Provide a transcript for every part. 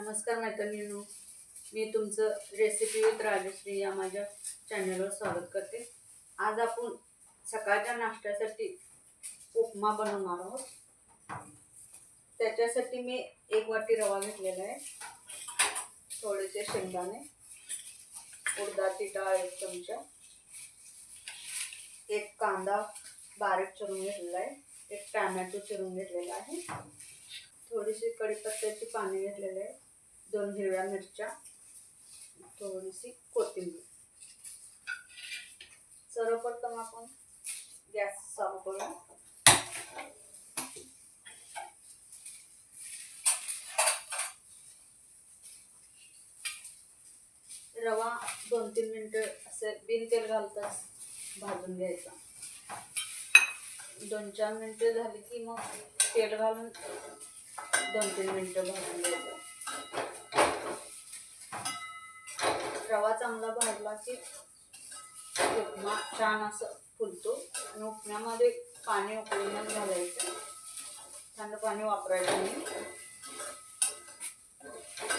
नमस्कार मैत्रिणींनो, मी तुमचं रेसिपी विथ राजश्री या माझ्या चॅनलवर स्वागत करते। आज आपण सकाळच्या नाश्त्यासाठी उपमा बनवणार आहोत। त्याच्यासाठी मी 1 वाटी रवा घेतलेला आहे, थोडेसे शेंगदाणे, उडदाची डाळ 1 चमचा, 1 कांदा बारीक चिरून घेतलेला आहे, 1 टोमॅटो चिरून घेतलेला आहे, थोडीशी कढीपत्त्याची पाने घेतलेले आहे, 2 हिरव्या मिरच्या, थोडीशी कोथिंबीर। सर्वप्रथम आपण गॅस चालू करूया। रवा 2-3 मिनिटं असे बिन तेल घालताच भाजून घ्यायचा। 2-4 मिनिटं झाली की मग तेल घालून 2-3 मिनिटं भाजून घ्यायचं। रवा चांगला भाजला की उपमा छान असं फुलतो आणि उपम्यामध्ये पाणी उकळून घालायचं, थंड पाणी वापरायचं नाही।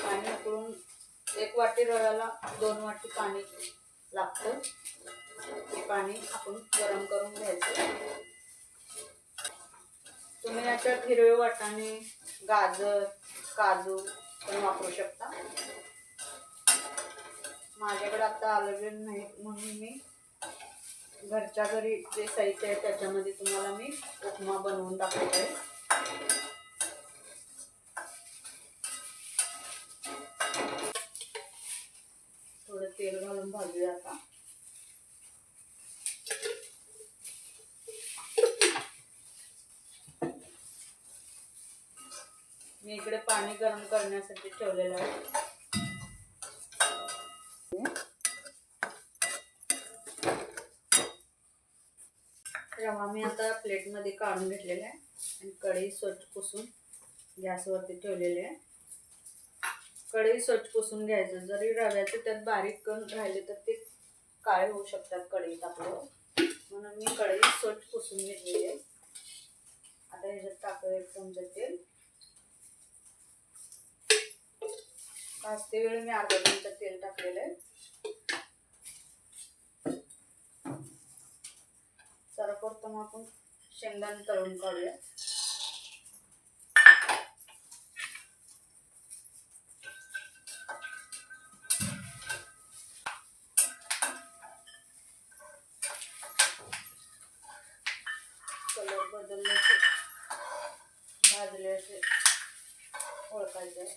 पाणी उकळून 1 वाटी रव्याला 2 वाटी पाणी लागतं, ते पाणी आपण गरम करून घ्यायचं। तुम्ही याच्यात हिरवे वाटाणे, गाजर, काजू पण वापरू शकता। माझ्याकडे आता अवेलेबल नाही म्हणून मी घरच्या घरी जे साहित्य आहे त्याच्यामध्ये तुम्हाला मी उपमा बनवून दाखवते आहे। थोडं तेल घालून भाजूया आता। मी इकडे पाणी गरम करण्यासाठी ठेवलेलं आहे। रवा मी आता प्लेट मध्ये काढून घेतलेला आहे आणि कढई स्वच्छ पुसून गॅसवरती ठेवलेली आहे। कढई स्वच्छ पुसून घ्यायचं, जरी रव्याचे त्यात बारीक कण राहिले तर ते काळे होऊ शकतात कढईत आपल्यावर, म्हणून मी कढई स्वच्छ पुसून घेतलेली आहे। आता ह्याच्यात टाकूया 1 चमचा तेल। भाजते वेळी मी अर्धा चमचा तेल टाकलेलं आहे। सर्वप्रथम आपण शेंगदाणे तळून काढूया। कलर बदलले की भाजले असे ओळखायचे।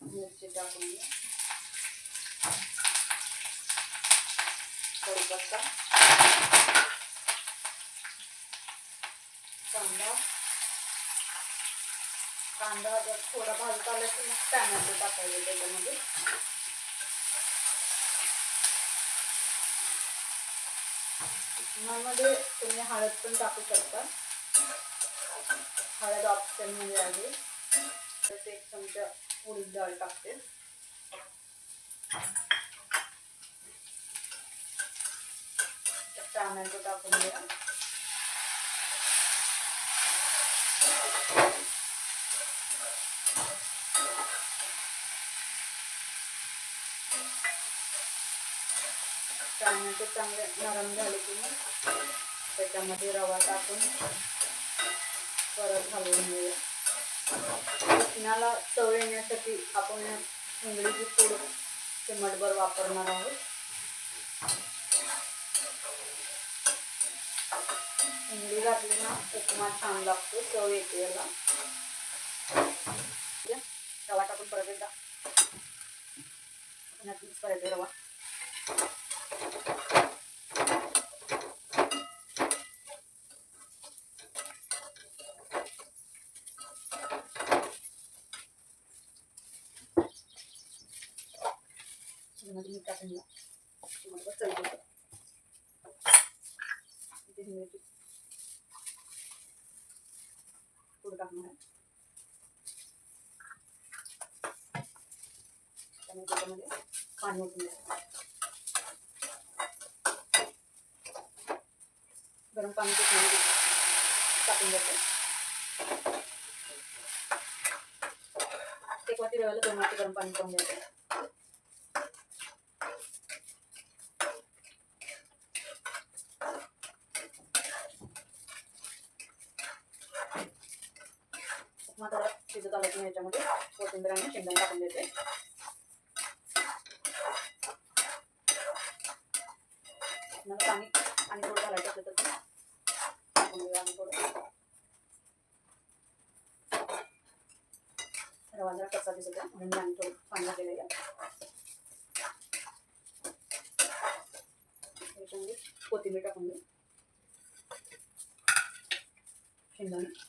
मिरची टाकून घ्या, कढीपत्ता, कांदा जर थोडा भाजत आला की मग टोमॅटो टाकायचे त्याच्यामध्ये। उपमामध्ये तुम्ही हळद पण टाकू शकता, हळद ऑप्शन मध्ये आहे। तर 1 चमचा उडीद डाळ टाकते, टोमॅटो टाकून घ्या, टोमॅटो चांगले नरम झाले की मग त्याच्यामध्ये रवा टाकून परत हलवून घेऊया। उपम्याला चव येण्यासाठी आपण इंगळीची पूड चिमटभर वापरणार आहोत। इंगळी घातली ना उपमा छान लागतो, चव येते याला। रवा टाकून परत एकदा मिक्स करायचा रवा। मीठ टाकून घ्या, चल पूड टाकणार आहे। आता मी त्याच्यामध्ये पाणी ओतून द्यायचं. गरम पाणी टाकून द्यायचं. एक वाटी रव्याला 2 वाटी गरम पाणी करून द्यायचं. उपमा थोडा शिजत आला की याच्यामध्ये कोथिंबीर आणि शेंगदाणे टाकून द्यायचे. मला पाणी थोडं घालायचं असलं तर टाकून देऊया आणि थोडं. रवा जरा कच्चा दिसत आहे म्हणून मी आणि थोडं पाणी घातलेलं आहे. त्याच्यामध्ये कोथिंबीर टाकून देऊ. शेंगदाणे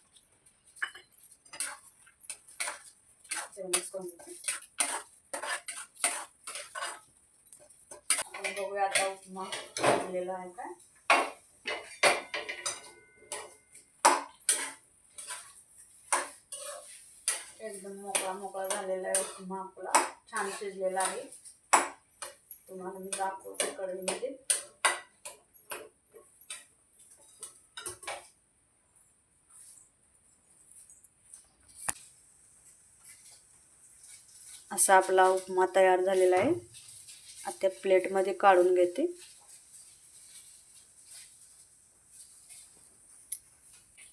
मिक्स करून देऊ. आपण बघूया आता उपमा झालेला आहे का. एकदम मोकळा झालेला आहे उपमा आपला. छान शिजलेला आहे. तुम्हाला मी दाखवते कढईमध्ये. असा आपला उपमा तयार झालेला आहे. आता प्लेटमध्ये काढून घेते.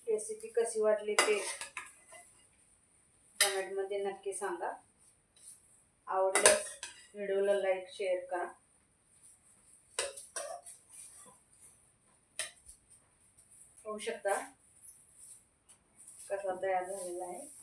रेसिपी कशी वाटली ते कमेंटमध्ये नक्की सांगा. आवडल्यास व्हिडिओला लाईक शेअर करा. होऊ शकता कसा तयार झालेला आहे.